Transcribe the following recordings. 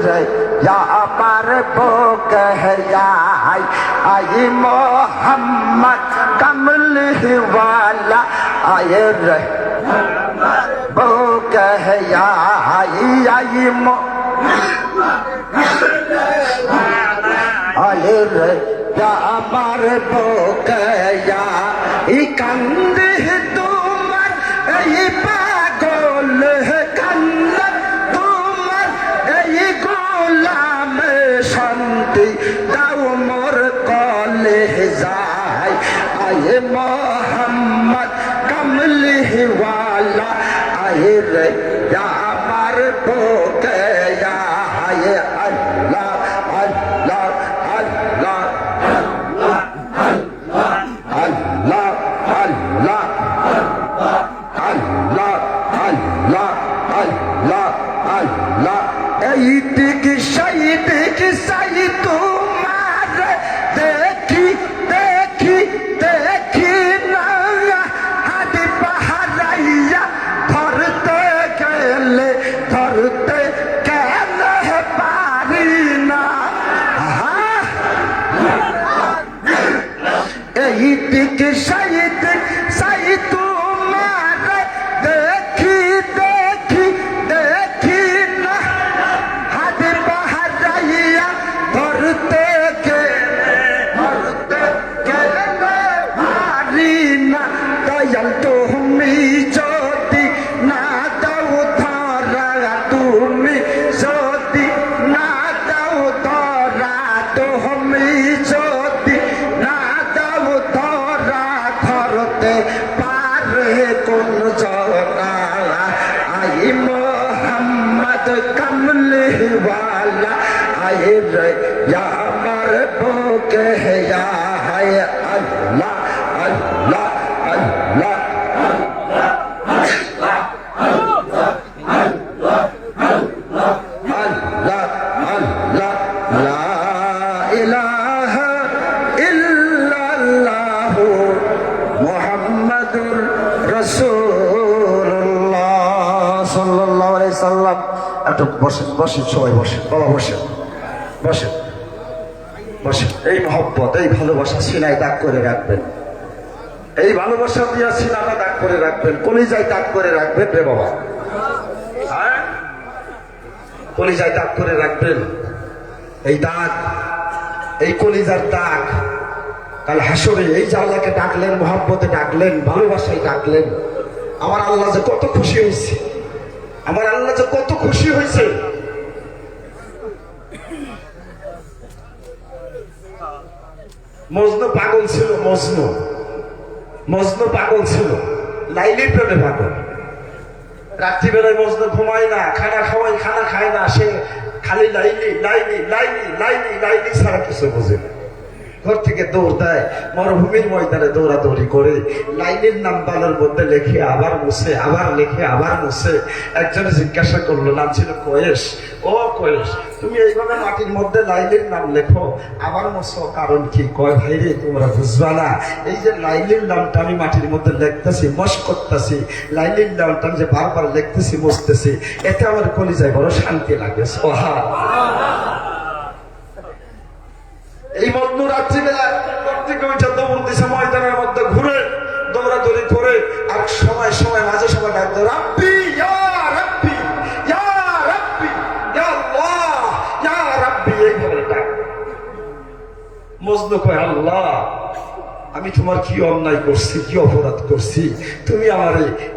रे या मारबो कहया आए मोहम्मद कमल वाला आए रे बो कहया आए आए रे या मारबो कहया कंद तुम्हार पागल कंद तुम्हार गोलाम शांति दाऊ मोर कले जाय आए मोहम्मद कमल वाला आए रे या मारबो कहया आए अल्लाह अल्लाह अल्लाह अल्लाह अल्लाह अल्लाह अल्लाह अल्लाह अल्लाह ईद की शहीद की सही तुम्हार देखी देखी देखी ना हाथ पहराइया धरते गेले पारी ना ईद की शहीद सही तुम्हार देखी देखी देखी ना हाथ पहराइया धरते गेले पारी ना दयाल তুমি যদি না দাও ধরা তুমি যদি না দাও ধরা তুমি যদি না দাও ধরা ধরতে পারে কোন জনা আই মোহাম্মদ কমলে वाला आए रे या मारबो कहया है अल्लाह अल्लाह अल्लाह বসেন বসেন সবাই বসেন বাবা বসেন বসেন বসেন এই মহব্বত এই ভালোবাসা সিনায় দাগ করে রাখবেন এই ভালোবাসা দিয়া সিনাটা দাগ করে রাখবেন কলিজায় দাগ করে রাখবেন রে বাবা হ্যাঁ কলিজায় দাগ করে রাখবেন এই দাগ এই কলিজার দাগ কাল হাসরে এই যে আল্লাহকে ডাকলেন মহব্বতে ডাকলেন ভালোবাসায় ডাকলেন আমার আল্লাহ যে কত খুশি হয়েছে আমার আল্লাহ যে কত খুশি হয়েছে মজনু পাগল ছিল মজনু পাগল ছিল লাইলির প্রেমে পাগল রাত্রিবেলায় মজনু ঘুমায় না খানা খায় না সে খালি লাইলি লাইলি লাইলি লাইলি লাইলি ছাড়া কিছু বোঝে না ঘর থেকে দৌড় দেয় মরুভূমির ময়দানে দৌড়াদৌড়ি করে লাইনের নাম বালের মধ্যে লেখে আবার মুছে আবার লেখে আবার মুছে একজনে জিজ্ঞাসা করলো নাম ছিল কয়েস ও কয়েস তুমি এইভাবে মাটির মধ্যে লাইনের নাম লেখো আবার মুছো কারণ কি কয় ভাই রে তোমরা বুঝবা না এই যে লাইনের নামটা আমি মাটির মধ্যে লিখতেছি মস্ক করতেছি লাইনের নামটা আমি যে বারবার লিখতেছি মুছতেছি এতে আমার কলিজায় বড় শান্তি লাগে এই মধ্য রাত্রিবেলা দৌড় দিছে ময়দানের মধ্যে ঘুরে দৌড়াদৌড়ি করে আর সময় মাঝে সময় ডাকতো রাব্বি ইয়া রাব্বি ইয়া রাব্বি ইয়া আল্লাহ ইয়া রাব্বি এইভাবে ডাক মজনু কয় আল্লাহ আমি তোমার কি অন্যায় করছি কি অপরাধ করছি তুমি আমার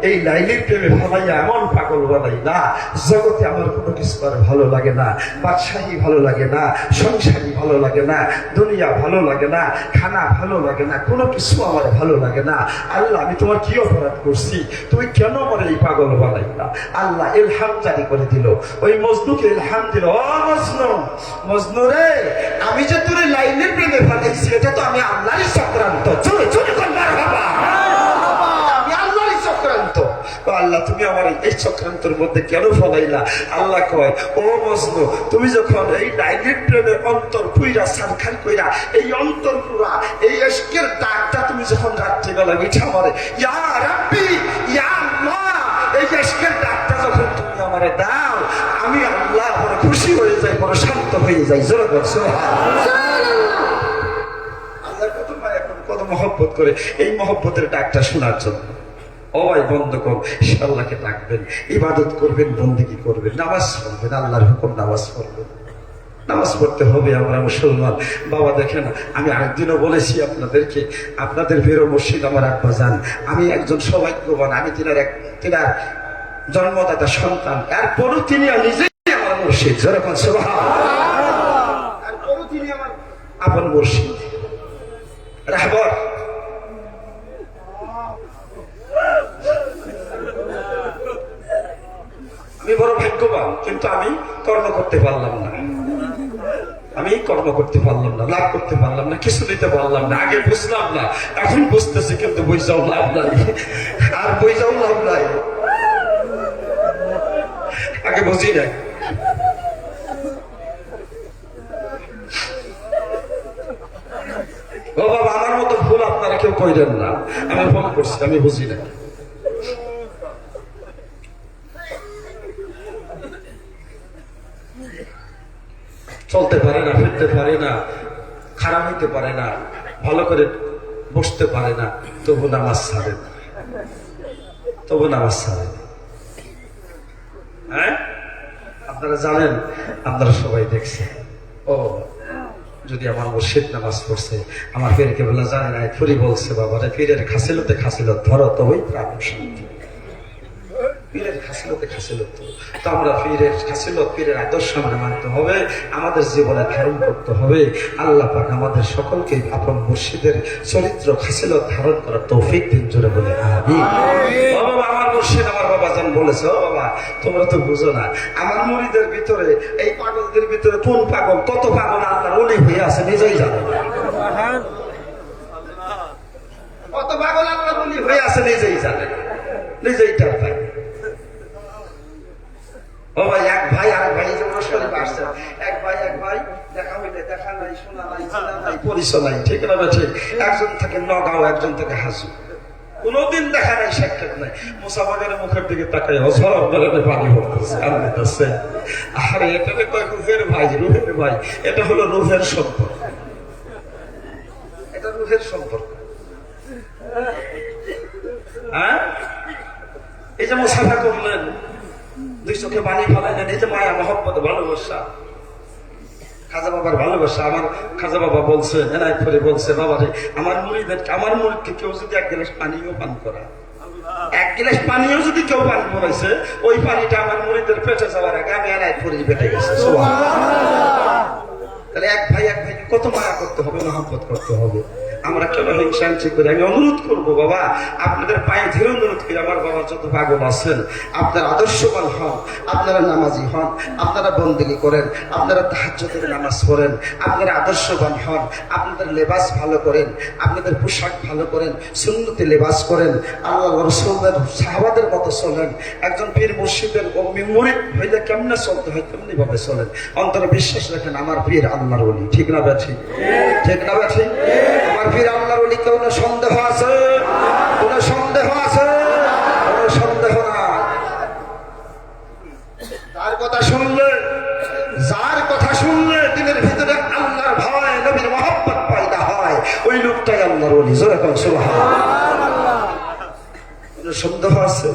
এই লাইলির প্রেমে ভালাইয়া এমন পাগল বানাই না জগতে আমার কোনো কিছু আর ভালো লাগে না বাদশাহী ভালো লাগে না সংসারী ভালো লাগে না দুনিয়া ভালো লাগে না খানা ভালো লাগে না কোনো কিছু আমার ভালো লাগে না আল্লাহ আমি তোমার কি অপরাধ করছি তুমি কেন আমার এই পাগল বানাই না আল্লাহ ইলহাম জারি করে দিল ওই মজনুকে ইলহাম দিল ও মজনু রে আমি যে তোর লাইলির প্রেমে ভালাইছি এটা তো আমি আল্লাহরই চক্রান্ত চলে চলে করবার বাবা আমি আল্লাহরই চক্রান্ত আল্লাহ তুমি আমার এই চক্রান্তের মধ্যে কেন ফলাইলা আল্লাহ কয় ও মজনু তুমি যখন এই লাইলির প্রেমে অন্তর পুইরা সারখান কইরা এই অন্তর পুরা এই ইশকের দাগটা তুমি যখন রাত্রিবেলা মিঠা মারে ইয়া রাব্বি ইয়া আল্লাহ এই ইশকের দাগটা যখন তুমি আমার আমারে দাও, আমি আল্লাহ বড় খুশি হয়ে যাই, বড় শান্ত হয়ে যাই। জোরে বল সুবহানাল্লাহ। আল্লাহ কত মায়া করে, কত মহব্বত করে এই মহব্বতের ডাকটা শোনার জন্য। ও ভাই বন্ধুগণ, আল্লাহকে ডাকবেন, ইবাদত করবেন, বন্দেগী করবেন, নামাজ পড়বেন, আল্লাহর হুকুম নামাজ পড়বেন। নামাজ পড়তে হবে, আমরা মুসলমান। বাবা দেখেন, আমি আরেকদিনও বলেছি আপনাদেরকে, আপনাদের প্রিয় মুর্শিদ আমার আব্বা জান, আমি একজন সৌভাগ্যবান, আমি তিনার জন্মদাতা সন্তান, এরপরও তিনি নিজেই আমার মুর্শিদ। যেরকম সুবহানাল্লাহ, এরপরও তিনি আমার আপন মুর্শিদ রাহবর। আমি বড় ভাগ্যবান, কিন্তু আমি কর্ম করতে পারলাম না, আমি কর্ম করতে পারলাম না, লাভ করতে পারলাম না, কিছু দিতে পারলাম না। আগে বুঝলাম না, এখন বুঝতেছি, কিন্তু বুঝাও লাভ নাই, আর বুঝাও লাভ নাই, আগে বুঝি না। ও বাবা, আমার মতো ভুল আপনারা কেউ কইলেন না, আমি ফোন করছি, আমি বুঝি না। চলতে পারে না, ফিরতে পারে না, খারাপ হইতে পারে না, ভালো করে বসতে পারে না, তবু নামাজ ছাড়ে না, তবু নামাজ ছাড়ে না। হ্যাঁ, আপনারা জানেন, আপনারা সবাই দেখছেন। ও যদি আমার মুর্শিদ নামাজ পড়ছে, আমার পীরকে বলা জানে না, ফুরি বলছে, বাবারে পীরের খাসিলতে খাসিলত ধরো, তবেই প্রাণ শান্তি। পীরের খাসিলতে খাসিলত, তো আমরা পীরের খাসিলত, পীরের আদর্শ আমরা মানতে হবে, আমাদের জীবনে ধারণ করতে হবে। আল্লাহ পাক আমাদের সকলকে আপন মুর্শিদের চরিত্র খাসিলত ধারণ করার তৌফিক দিন। জোরে বলে আমিন। ও বাবা, আমার মুর্শিদ আমার বাবা জান বলেছে, ও বাবা তোমরা তো বুঝো না, আমার মুরিদের ভিতরে, এই পাগলদের ভিতরে কোন পাগল, কত পাগল আল্লাহর ওলি হয়ে আছে নিজেই জানে, কত পাগল আল্লাহর ওলি হয়ে আছে নিজেই জানে, নিজেই টার পায়। ও ভাই, এক ভাই আরেক ভাই যেমন শরীফ আসছে, এক ভাই দেখা হইলে দেখা নাই, শোনা নাই, চেনা নাই, পরিচয় নাই, ঠিক না ঠিক? একজন থেকে নগাঁও, একজন থেকে হাজু, কোনদিন দেখা নাই, সাক্ষাৎ নাই। মুসাফাকের মুখের দিকে তাকাই হজর বেলাতে পানি পড়তেছে, আনতেছে। আরে এটাকে কয় রুহের ভাই, রুহের ভাই, এটা হলো রুহের সম্পর্ক, এটা রুহের সম্পর্ক। হ্যাঁ, এই যে মুসাফা করলেন, দুই চোখে পানি ফেলাইলেন, এই যে মায়া মহব্বত ভালোবাসা, খাজা বাবার ভালোবাসা। আমার খাজা বাবা বলছে, এনায়ত করে বলছে, বাবারে আমার মুরিদকে কেউ যদি এক গ্লাস পানিও পান করা, এক গ্লাস পানিও যদি কেউ পান করাইছে, ওই পানিটা আমার মুরিদের পেটে যাওয়ার আগে আমি এনায়ত করে পেটে গেছে। তাহলে এক ভাইকে কত মায়া করতে হবে, মহব্বত করতে হবে। আমরা কেন হিংসাংসি করি? আমি অনুরোধ করবো বাবা, আপনাদের পায়ে ধীরে অনুরোধ করি, আমার বাবা যত পাগল আছেন, আপনারা আদর্শবান হন, আপনারা নামাজি হন, আপনারা বন্দেগী করেন, আপনারা তাহাজ্জুদের নামাজ পড়েন, আপনারা আদর্শবান হন, আপনাদের লেবাস ভালো করেন, আপনাদের পোশাক ভালো করেন, সুন্নতি লেবাস করেন, আল্লাহ রাসূলের সাহাবাদের মতো চলেন। একজন পীর মুর্শিদের মুরিদ হইলে কেমনে চলতে হয়, তেমনি ভাবে চলেন। অন্তরে বিশ্বাস রাখেন, আমার পীর আল্লাহর ওলি। ঠিক না ব্যাঠি? ঠিক না ব্যাঠি? আমার পীর আল্লাহর ওলি। কেউ না সন্দেহ আছে? কোন সন্দেহ আছে? কোন সন্দেহ নাই। তার কথা শুনলে, যার কথা শুনলে দিনের ভিতরে আল্লাহর ভয়, নবীর মহব্বত পয়দা হয়, ওই লোকটাই আল্লাহর ওলি। জোরে কোন সুবহানাল্লাহ। সন্দেহ আছে?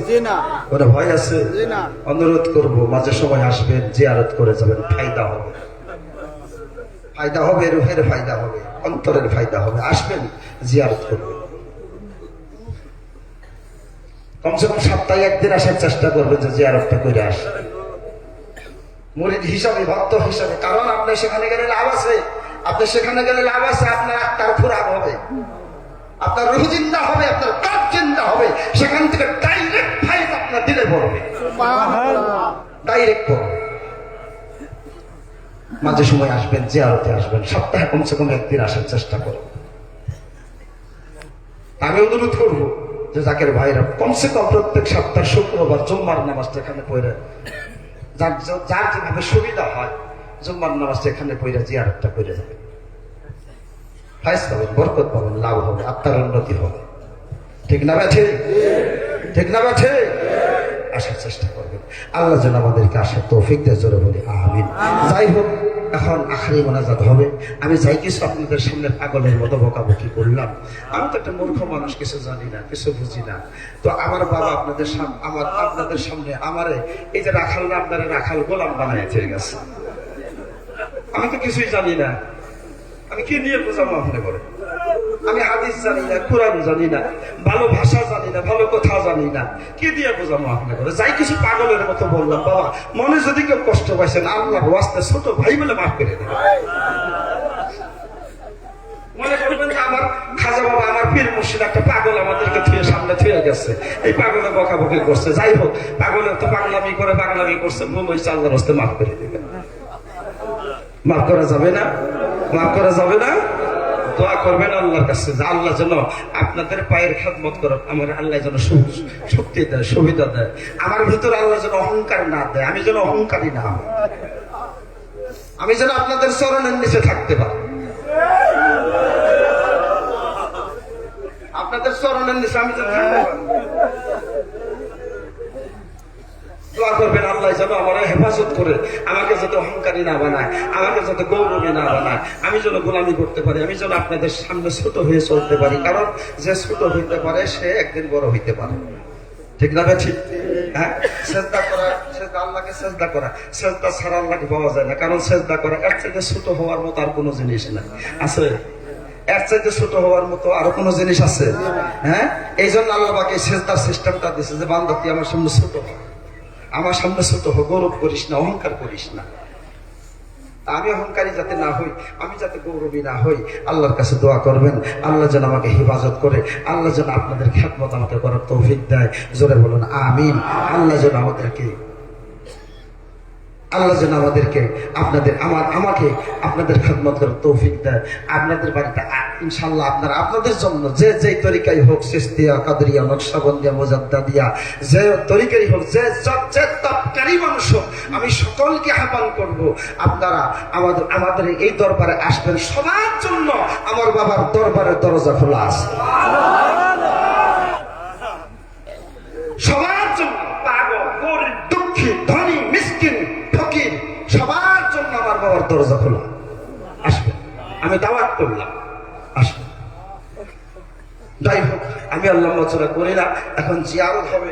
ওরা ভয় আছে? অনুরোধ করবো, মাঝে সময় আসবেন, জিয়ারত করে যাবেন, ফায়দা হবে, ফায়দা হবে, রুহের ফায়দা হবে, অন্তরের ফায়দা হবে। আসবেন, জিয়ারত করবেন, কমসে কম সপ্তাহে একদিন আসার চেষ্টা করবেন, যে জিয়ারতটা করে আসে মুরিদ হিসাবে, ভক্ত হিসাবে। কারণ আপনি সেখানে গেলে লাভ আছে, আপনি সেখানে গেলে লাভ আছে, আপনার আত্মার খোরাক হবে, আপনার রুহ জিন্দা হবে, আপনার কাজ জিন্দা হবে, সেখান থেকে ডাইরেক্ট ফাইল আপনার দিলে পড়বে, ডাইরেক্ট পড়বে। মাঝে সময় আসবেন, জিয়ারতে আসবেন, সপ্তাহে কমসে কম একদিন আসার চেষ্টা করবেন। আমি অনুরোধ করবো যে জাকের ভাইরা কমসে কম প্রত্যেক সপ্তাহ শুক্রবার জুম্মার নামাজটা এখানে পড়ে, যার যেভাবে সুবিধা হয় জুম্মার নামাজটা এখানে পড়ে জিয়ারতটা করে যাবে, ফায়জ পাবেন, বরকত পাবেন, লাভ হবে, আত্মার উন্নতি হবে। ঠিক না ব্যাঠে? ঠিক না ব্যাঠে? আসার চেষ্টা করবেন। আল্লাহ যেন আমাদেরকে আসার তৌফিক দিয়ে, জোরে বলি আমিন। যাই হোক, এখন আখরি মোনাজাত হবে। আমি যাই কিছু আপনাদের সামনে পাগলের মতো বকাবকি করলাম। আমি তো একটা মূর্খ মানুষ, কিছু জানি না, কিছু বুঝি না। তো আমার বাবা আপনাদের সামনে আমারে এই যে রাখাল না, আপনারা রাখাল গোলাম বানায় ঠিক গেছে। আমি তো কিছুই জানি না, আমি কি নিয়ে বোঝাবো আপনি করে? আমি হাদিস জানি না, কোরআন জানি না, ভালো ভাষা জানি না, ভালো কথা জানি না, কি দিয়ে বোঝাবো আপনি করে? যাই কিছু পাগলের মতো বললাম। বাবা, মনে যদি কেউ কষ্ট পাইছেন, আল্লাহর ওয়াস্তে ছোট ভাই বলে মাফ করে দেবেন। মনে করবেন যে আমার খাজা বাবা, আমার পীর মুর্শিদ একটা পাগল আমাদেরকে সামনে থুয়ে গেছে, এই পাগলে বকাবকি করছে। যাই হোক, পাগলের তো পাগলামি করছে, ভুল হয়েছে, আল্লাহর ওয়াস্তে মাফ করে দেবেন। মাফ করা যাবে না? মাফ করা যাবে না? দোয়া করবেন আল্লাহর কাছে যে আল্লাহ যেন আপনাদের পায়ের খেদমত করে, আমার আল্লাহ যেন শক্তি দেয়, সুবিধা দেয়। আমার ভিতরে আল্লাহ যেন অহংকার না দেয়, আমি যেন অহংকারী না হই, আমি যেন আপনাদের চরণের নিচে থাকতে পারি। আপনাদের চরণের নিচে আমি যেন থাকতে পারি। দোয়া করবেন আল্লাহ যেন আমার হেফাজত করে, আমাকে যাতে অহংকারী না বানায়, আমাকে যাতে গৌরবী না বানায়, আমি যেন গোলামি করতে পারি, আমি যেন আপনাদের সামনে ছোট হয়ে চলতে পারি। কারণ যে ছোট হইতে পারে সে একদিন বড় হইতে পারে, ঠিক না? ঠিক। হ্যাঁ, সেজদা করা, আল্লাহকে সেজদা করা, সেজদা ছাড়া আল্লাহকে পাওয়া যায় না। কারণ সেজদা করা এর চাইতে ছোট হওয়ার মতো আর কোনো জিনিস নাই, আছে? এর চাইতে ছোট হওয়ার মতো আরো কোনো জিনিস আছে? হ্যাঁ, এই জন্য আল্লাহ পাকে সেজদার সিস্টেমটা দিচ্ছে যে বান্দা তুই আমার সামনে ছোট হ, আমার সামনে ছোট হোক, গৌরব করিস না, অহংকার করিস না। আমি অহংকারী যাতে না হই, আমি যাতে গৌরবী না হই, আল্লাহর কাছে দোয়া করবেন আল্লাহ যেন আমাকে হেফাজত করে, আল্লাহ যেন আপনাদের খেদমত আমাকে করার তৌফিক দেয়। জোরে বলুন আমিন। আল্লাহ যেন আমাদেরকে আমাকে আপনাদের খেদমত করার তৌফিক দেয়। আপনাদের বাড়িতে ইনশাআল্লাহ আপনাদের জন্য যে যেই তরিকাই হোক, চিশতিয়া, কাদরিয়া, নকশবন্দিয়া, মুজাদ্দিদিয়া, যে তরিকাই হোক, যে তপকারী মানুষ হোক, আমি সকলকে আহ্বান করব আপনারা আমাদের এই দরবারে আসবেন। সবার জন্য আমার বাবার দরবারের দরজা খোলা আছে, সবার জন্য, পাগল, গরিব, দুঃখী, ধনী, মিসকিন, ফকির, সবার জন্য আমার বাবার দরজা খোলা। আসবেন, আমি দাওয়াত করলাম, আসবেন। যাই হোক, আমি আল্লাহ নজরা করি না। এখন জিয়ারত হবে,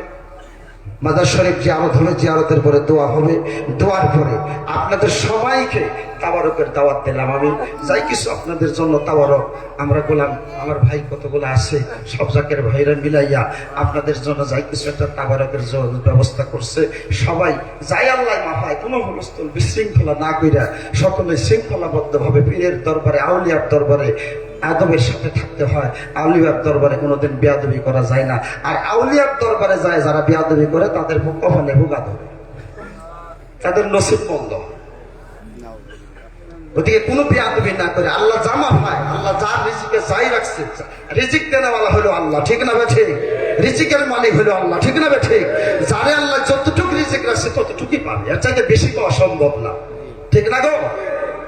মাজার শরীফ জিয়ারত হবে, জিয়ারতের পরে দোয়া হবে, দোয়ার পরে আপনাদের সবাইকে তাবারকের দাওয়াত দিলাম। আমি যাই কিছু আপনাদের জন্য তাবারক, আমরা গোলাম, আমার ভাই কতগুলো আছে, সব জাকের ভাইরা মিলাইয়া আপনাদের জন্য যাই কিছু একটা তাবারকের ব্যবস্থা করছে। সবাই যাই আল্লাহ মাফায়, কোনো হুলস্থুল বিশৃঙ্খলা না কইরা সকলে শৃঙ্খলাবদ্ধ ভাবে পীরের দরবারে, আউলিয়ার দরবারে আদবের সাথে থাকতে হয়। আউলিয়ার দরবারে কোনোদিন বেয়াদবি করা যায় না। আর আউলিয়ার দরবারে যায় যারা বেয়াদবি করে, তাদের কপালে ভোগা ধরে, তাদের নসিব বন্ধ। ওদিকে কোনো বেয়াদবি না করে আল্লাহ জামা পায়, আল্লাহ যার রিজিকে যাই রাখছে, রিজিক দেওয়ালা হলো আল্লাহ, ঠিক না বে ঠিক? রিজিকের মালিক হলো আল্লাহ, ঠিক না বে ঠিক? যারে আল্লাহ যতটুকু রিজিক রাখছে ততটুকুই পাবে, এর চাইতে বেশি পাওয়া সম্ভব না, ঠিক না গো?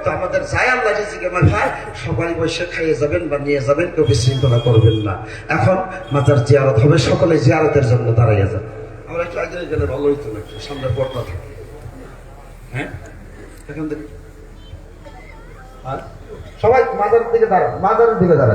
তো আমাদের যাই আল্লাহ রিজিকে মাথায়, সবাই বসে খাইয়ে যাবেন বা নিয়ে যাবেন, কেউ বিশৃঙ্খলা করবেন না। এখন মাজার জিয়ারত হবে, সকলে জিয়ারতের জন্য দাঁড়াইয়া যান। আমরা একটু আগে গেলে ভালো হইতো না, সামনে পর্দা থাকে। হ্যাঁ, এখান থেকে সবাই মাজারের দিকে দাঁড়ান, মাজারের দিকে দাঁড়ান।